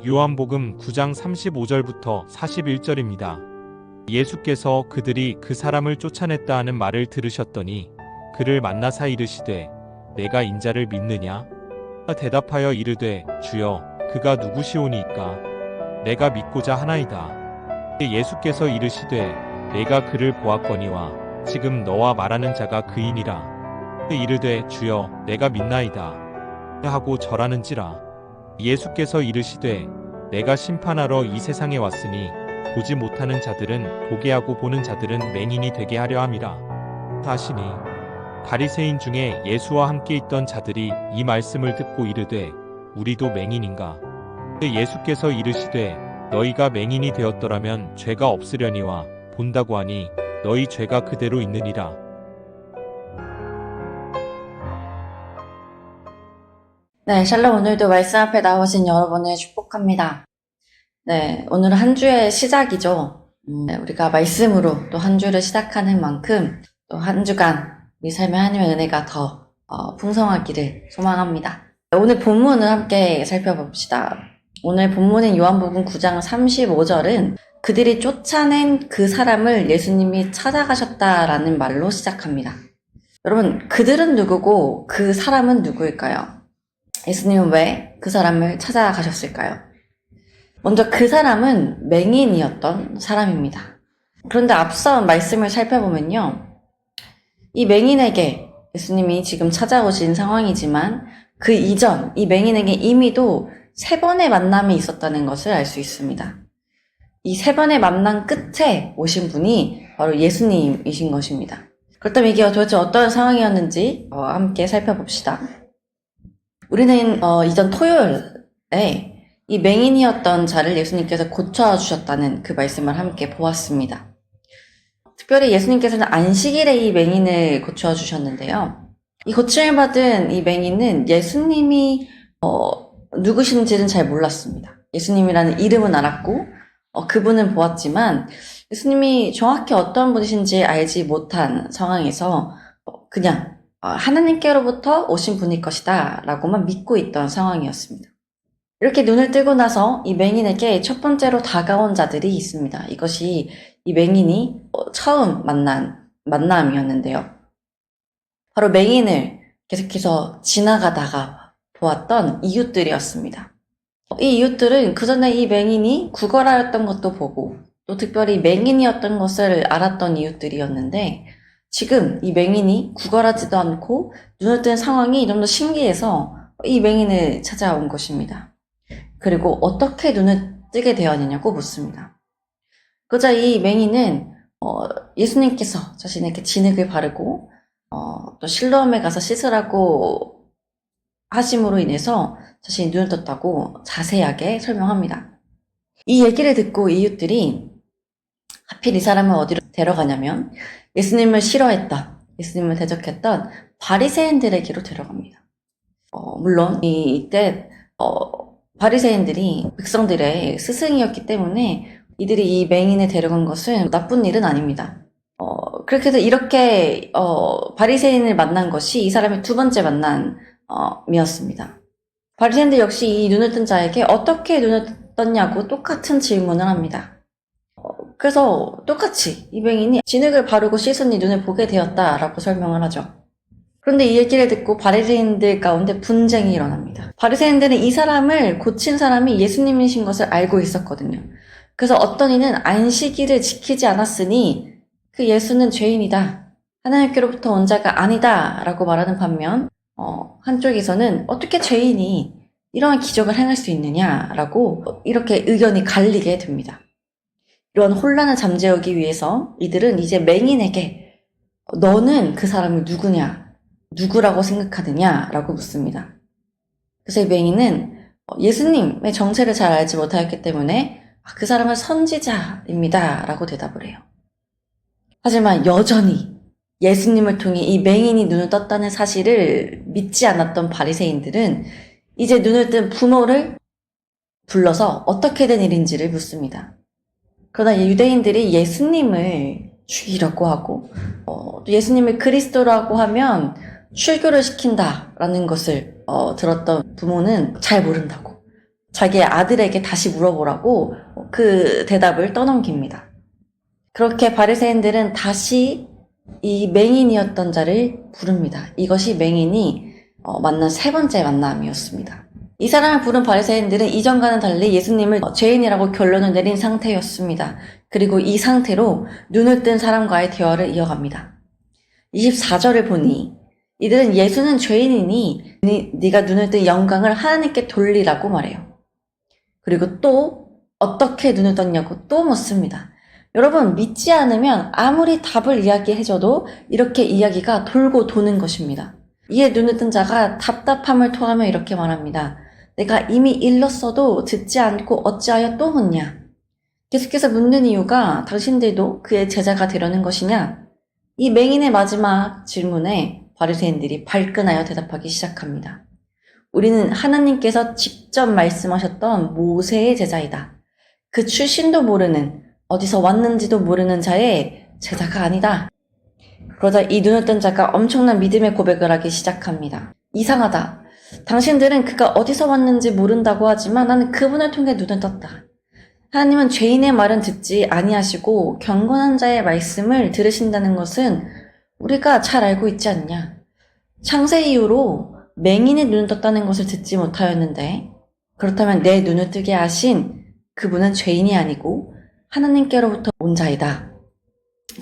요한복음 9장 35절부터 41절입니다. 예수께서 그들이 그 사람을 쫓아냈다 하는 말을 들으셨더니 그를 만나사 이르시되 내가 인자를 믿느냐? 대답하여 이르되 주여 그가 누구시오니이까? 내가 믿고자 하나이다. 예수께서 이르시되 내가 그를 보았거니와 지금 너와 말하는 자가 그이니라. 이르되 주여 내가 믿나이다 하고 절하는지라. 예수께서 이르시되 내가 심판하러 이 세상에 왔으니 보지 못하는 자들은 보게 하고 보는 자들은 맹인이 되게 하려 함이라 하시니 바리새인 중에 예수와 함께 있던 자들이 이 말씀을 듣고 이르되 우리도 맹인인가? 예수께서 이르시되 너희가 맹인이 되었더라면 죄가 없으려니와 본다고 하니 너희 죄가 그대로 있느니라. 네, 샬롬. 오늘도 말씀 앞에 나오신 여러분을 축복합니다. 네, 오늘은 한 주의 시작이죠. 우리가 말씀으로 또 한 주를 시작하는 만큼 또 한 주간 우리 삶의 하나님의 은혜가 더 풍성하기를 소망합니다. 오늘 본문을 함께 살펴봅시다. 오늘 본문인 요한복음 9장 35절은 그들이 쫓아낸 그 사람을 예수님이 찾아가셨다라는 말로 시작합니다. 여러분, 그들은 누구고 그 사람은 누구일까요? 예수님은 왜 그 사람을 찾아가셨을까요? 먼저 그 사람은 맹인이었던 사람입니다. 그런데 앞서 말씀을 살펴보면요. 이 맹인에게 예수님이 지금 찾아오신 상황이지만 그 이전 이 맹인에게 이미도 3번의 만남이 있었다는 것을 알 수 있습니다. 이 3번의 만남 끝에 오신 분이 바로 예수님이신 것입니다. 그렇다면 이게 도대체 어떤 상황이었는지 함께 살펴봅시다. 우리는 이전 토요일에 이 맹인이었던 자를 예수님께서 고쳐주셨다는 그 말씀을 함께 보았습니다. 특별히 예수님께서는 안식일에 이 맹인을 고쳐주셨는데요. 이 고침을 받은 이 맹인은 예수님이 누구신지는 잘 몰랐습니다. 예수님이라는 이름은 알았고 그분은 보았지만 예수님이 정확히 어떤 분이신지 알지 못한 상황에서 그냥 하나님께로부터 오신 분일 것이다 라고만 믿고 있던 상황이었습니다. 이렇게 눈을 뜨고 나서 이 맹인에게 첫 번째로 다가온 자들이 있습니다. 이것이 이 맹인이 처음 만난 만남이었는데요. 바로 맹인을 계속해서 지나가다가 보았던 이웃들이었습니다. 이 이웃들은 그 전에 이 맹인이 구걸하였던 것도 보고 또 특별히 맹인이었던 것을 알았던 이웃들이었는데 지금 이 맹인이 구걸하지도 않고 눈을 뜬 상황이 좀 더 신기해서 이 맹인을 찾아온 것입니다. 그리고 어떻게 눈을 뜨게 되었느냐고 묻습니다. 그러자 이 맹인은 예수님께서 자신에게 진흙을 바르고 또 실로암에 가서 씻으라고 하심으로 인해서 자신이 눈을 떴다고 자세하게 설명합니다. 이 얘기를 듣고 이웃들이 하필 이 사람을 어디로 데려가냐면 예수님을 싫어했던, 예수님을 대적했던 바리새인들에게로 데려갑니다. 물론 이때 바리새인들이 백성들의 스승이었기 때문에 이들이 이 맹인을 데려간 것은 나쁜 일은 아닙니다. 그렇게 해서 이렇게 바리새인을 만난 것이 이 사람의 두 번째 만남이었습니다. 바리새인들 역시 이 눈을 뜬 자에게 어떻게 눈을 떴냐고 똑같은 질문을 합니다. 그래서 똑같이 이 맹인이 진흙을 바르고 씻으니 눈을 보게 되었다라고 설명을 하죠. 그런데 이 얘기를 듣고 바리새인들 가운데 분쟁이 일어납니다. 바리새인들은 이 사람을 고친 사람이 예수님이신 것을 알고 있었거든요. 그래서 어떤 이는 안식일을 지키지 않았으니 그 예수는 죄인이다. 하나님께로부터 온 자가 아니다 라고 말하는 반면 한쪽에서는 어떻게 죄인이 이러한 기적을 행할 수 있느냐라고 이렇게 의견이 갈리게 됩니다. 이런 혼란을 잠재우기 위해서 이들은 이제 맹인에게 너는 그 사람을 누구라고 생각하느냐 라고 묻습니다. 그래서 이 맹인은 예수님의 정체를 잘 알지 못하였기 때문에 그 사람은 선지자입니다 라고 대답을 해요. 하지만 여전히 예수님을 통해 이 맹인이 눈을 떴다는 사실을 믿지 않았던 바리새인들은 이제 눈을 뜬 부모를 불러서 어떻게 된 일인지를 묻습니다. 그러나 유대인들이 예수님을 죽이려고 하고 또 예수님을 그리스도라고 하면 출교를 시킨다라는 것을 들었던 부모는 잘 모른다고 자기의 아들에게 다시 물어보라고 그 대답을 떠넘깁니다. 그렇게 바리새인들은 다시 이 맹인이었던 자를 부릅니다. 이것이 맹인이 만난 세 번째 만남이었습니다. 이 사람을 부른 바리새인들은 이전과는 달리 예수님을 죄인이라고 결론을 내린 상태였습니다. 그리고 이 상태로 눈을 뜬 사람과의 대화를 이어갑니다. 24절을 보니 이들은 예수는 죄인이니 네가 눈을 뜬 영광을 하나님께 돌리라고 말해요. 그리고 또 어떻게 눈을 떴냐고 또 묻습니다. 여러분, 믿지 않으면 아무리 답을 이야기해줘도 이렇게 이야기가 돌고 도는 것입니다. 이에 눈을 뜬 자가 답답함을 토하며 이렇게 말합니다. 내가 이미 일렀어도 듣지 않고 어찌하여 또 묻냐? 계속해서 묻는 이유가 당신들도 그의 제자가 되려는 것이냐? 이 맹인의 마지막 질문에 바리새인들이 발끈하여 대답하기 시작합니다. 우리는 하나님께서 직접 말씀하셨던 모세의 제자이다. 그 출신도 모르는, 어디서 왔는지도 모르는 자의 제자가 아니다. 그러자 이 눈을 뜬 자가 엄청난 믿음의 고백을 하기 시작합니다. 이상하다. 당신들은 그가 어디서 왔는지 모른다고 하지만 나는 그분을 통해 눈을 떴다. 하나님은 죄인의 말은 듣지 아니하시고 경건한 자의 말씀을 들으신다는 것은 우리가 잘 알고 있지 않냐. 창세 이후로 맹인의 눈을 떴다는 것을 듣지 못하였는데 그렇다면 내 눈을 뜨게 하신 그분은 죄인이 아니고 하나님께로부터 온 자이다.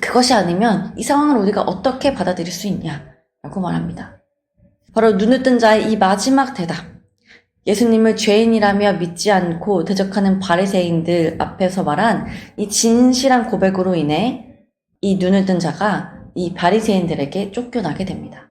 그것이 아니면 이 상황을 우리가 어떻게 받아들일 수 있냐? 라고 말합니다. 바로 눈을 뜬 자의 이 마지막 대답. 예수님을 죄인이라며 믿지 않고 대적하는 바리새인들 앞에서 말한 이 진실한 고백으로 인해 이 눈을 뜬 자가 이 바리새인들에게 쫓겨나게 됩니다.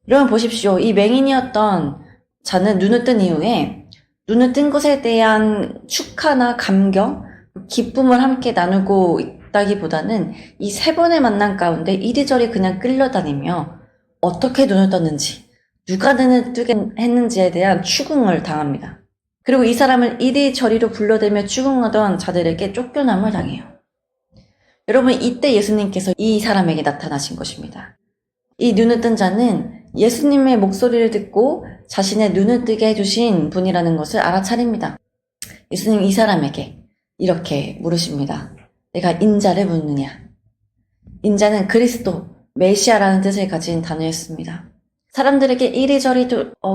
여러분 보십시오. 이 맹인이었던 자는 눈을 뜬 이후에 눈을 뜬 것에 대한 축하나 감격, 기쁨을 함께 나누고 있다기보다는 이 세 번의 만남 가운데 이리저리 그냥 끌려다니며 어떻게 눈을 떴는지, 누가 눈을 뜨게 했는지에 대한 추궁을 당합니다. 그리고 이 사람을 이리저리로 불러대며 추궁하던 자들에게 쫓겨남을 당해요. 여러분, 이때 예수님께서 이 사람에게 나타나신 것입니다. 이 눈을 뜬 자는 예수님의 목소리를 듣고 자신의 눈을 뜨게 해주신 분이라는 것을 알아차립니다. 예수님 이 사람에게 이렇게 물으십니다. 내가 인자를 묻느냐? 인자는 그리스도, 메시아라는 뜻을 가진 단어였습니다. 사람들에게 이리저리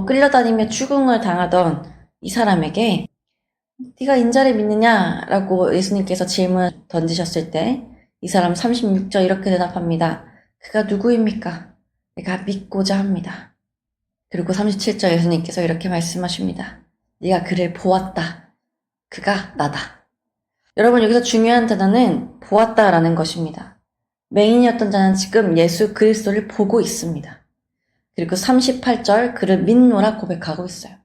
끌려다니며 추궁을 당하던 이 사람에게 네가 인자를 믿느냐? 라고 예수님께서 질문을 던지셨을 때 이 사람 36절 이렇게 대답합니다. 그가 누구입니까? 내가 믿고자 합니다. 그리고 37절 예수님께서 이렇게 말씀하십니다. 네가 그를 보았다. 그가 나다. 여러분 여기서 중요한 단어는 보았다라는 것입니다. 맹인이었던 자는 지금 예수 그리스도를 보고 있습니다. 그리고 38절 그를 믿노라 고백하고 있어요.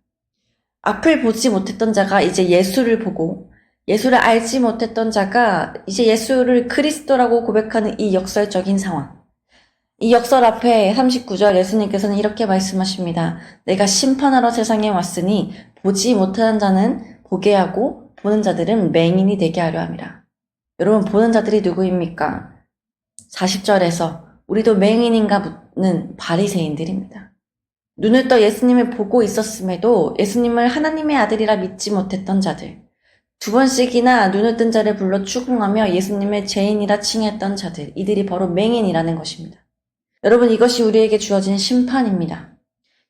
앞을 보지 못했던 자가 이제 예수를 보고 예수를 알지 못했던 자가 이제 예수를 그리스도라고 고백하는 이 역설적인 상황. 이 역설 앞에 39절 예수님께서는 이렇게 말씀하십니다. 내가 심판하러 세상에 왔으니 보지 못하는 자는 보게 하고 보는 자들은 맹인이 되게 하려 함이라. 여러분 보는 자들이 누구입니까? 40절에서 우리도 맹인인가 묻는 바리새인들입니다. 눈을 떠 예수님을 보고 있었음에도 예수님을 하나님의 아들이라 믿지 못했던 자들, 두 번씩이나 눈을 뜬 자를 불러 추궁하며 예수님을 죄인이라 칭했던 자들, 이들이 바로 맹인이라는 것입니다. 여러분 이것이 우리에게 주어진 심판입니다.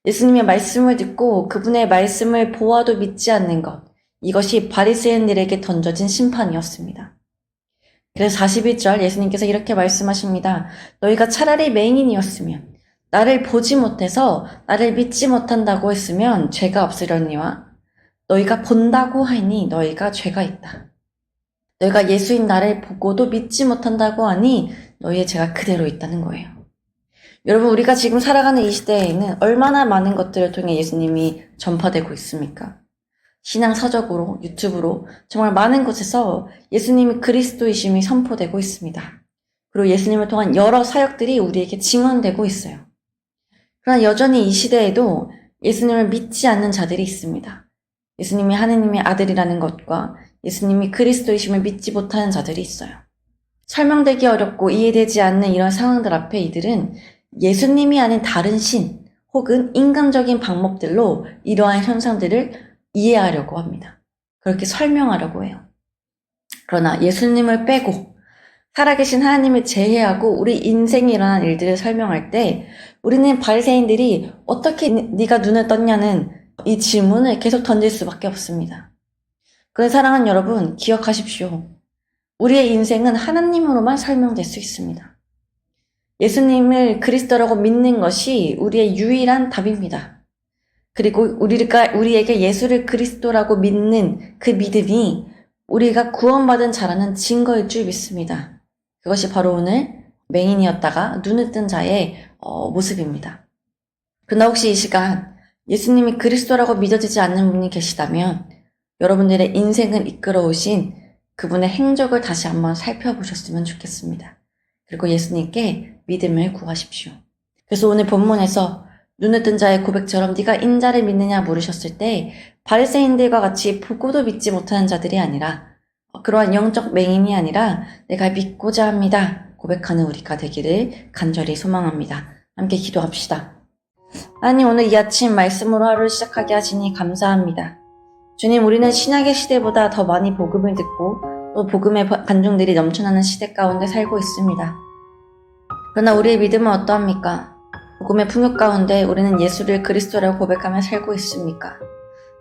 예수님의 말씀을 듣고 그분의 말씀을 보아도 믿지 않는 것, 이것이 바리새인들에게 던져진 심판이었습니다. 그래서 41절 예수님께서 이렇게 말씀하십니다. 너희가 차라리 맹인이었으면 나를 보지 못해서 나를 믿지 못한다고 했으면 죄가 없으려니와 너희가 본다고 하니 너희가 죄가 있다. 너희가 예수인 나를 보고도 믿지 못한다고 하니 너희의 죄가 그대로 있다는 거예요. 여러분 우리가 지금 살아가는 이 시대에는 얼마나 많은 것들을 통해 예수님이 전파되고 있습니까? 신앙서적으로, 유튜브로 정말 많은 곳에서 예수님이 그리스도이심이 선포되고 있습니다. 그리고 예수님을 통한 여러 사역들이 우리에게 증언되고 있어요. 그러나 여전히 이 시대에도 예수님을 믿지 않는 자들이 있습니다. 예수님이 하느님의 아들이라는 것과 예수님이 그리스도이심을 믿지 못하는 자들이 있어요. 설명되기 어렵고 이해되지 않는 이런 상황들 앞에 이들은 예수님이 아닌 다른 신 혹은 인간적인 방법들로 이러한 현상들을 이해하려고 합니다. 그렇게 설명하려고 해요. 그러나 예수님을 빼고 살아계신 하나님을 제외하고 우리 인생에 일어난 일들을 설명할 때 우리는 바리새인들이 어떻게 네가 눈을 떴냐는 이 질문을 계속 던질 수밖에 없습니다. 그런 사랑하는 여러분, 기억하십시오. 우리의 인생은 하나님으로만 설명될 수 있습니다. 예수님을 그리스도라고 믿는 것이 우리의 유일한 답입니다. 그리고 우리에게 예수를 그리스도라고 믿는 그 믿음이 우리가 구원받은 자라는 증거일 줄 믿습니다. 그것이 바로 오늘 맹인이었다가 눈을 뜬 자의 모습입니다. 그러나 혹시 이 시간 예수님이 그리스도라고 믿어지지 않는 분이 계시다면 여러분들의 인생을 이끌어오신 그분의 행적을 다시 한번 살펴보셨으면 좋겠습니다. 그리고 예수님께 믿음을 구하십시오. 그래서 오늘 본문에서 눈을 뜬 자의 고백처럼 네가 인자를 믿느냐 물으셨을 때 바리새인들과 같이 보고도 믿지 못하는 자들이 아니라 그러한 영적 맹인이 아니라 내가 믿고자 합니다. 고백하는 우리가 되기를 간절히 소망합니다. 함께 기도합시다. 하나님, 오늘 이 아침 말씀으로 하루를 시작하게 하시니 감사합니다. 주님, 우리는 신약의 시대보다 더 많이 복음을 듣고 또 복음의 간증들이 넘쳐나는 시대 가운데 살고 있습니다. 그러나 우리의 믿음은 어떠합니까? 복음의 풍요 가운데 우리는 예수를 그리스도라고 고백하며 살고 있습니까?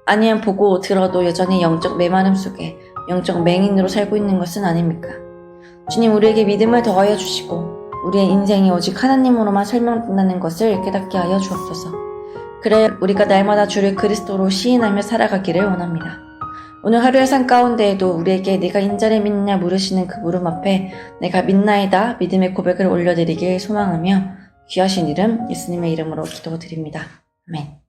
아니면 보고 들어도 여전히 영적 메마름 속에 영적 맹인으로 살고 있는 것은 아닙니까? 주님, 우리에게 믿음을 더하여 주시고 우리의 인생이 오직 하나님으로만 설명된다는 것을 깨닫게 하여 주옵소서. 그래 우리가 날마다 주를 그리스도로 시인하며 살아가기를 원합니다. 오늘 하루의 삶 가운데에도 우리에게 네가 인자를 믿느냐 물으시는 그 물음 앞에 내가 믿나이다 믿음의 고백을 올려드리길 소망하며 귀하신 이름 예수님의 이름으로 기도드립니다. 아멘.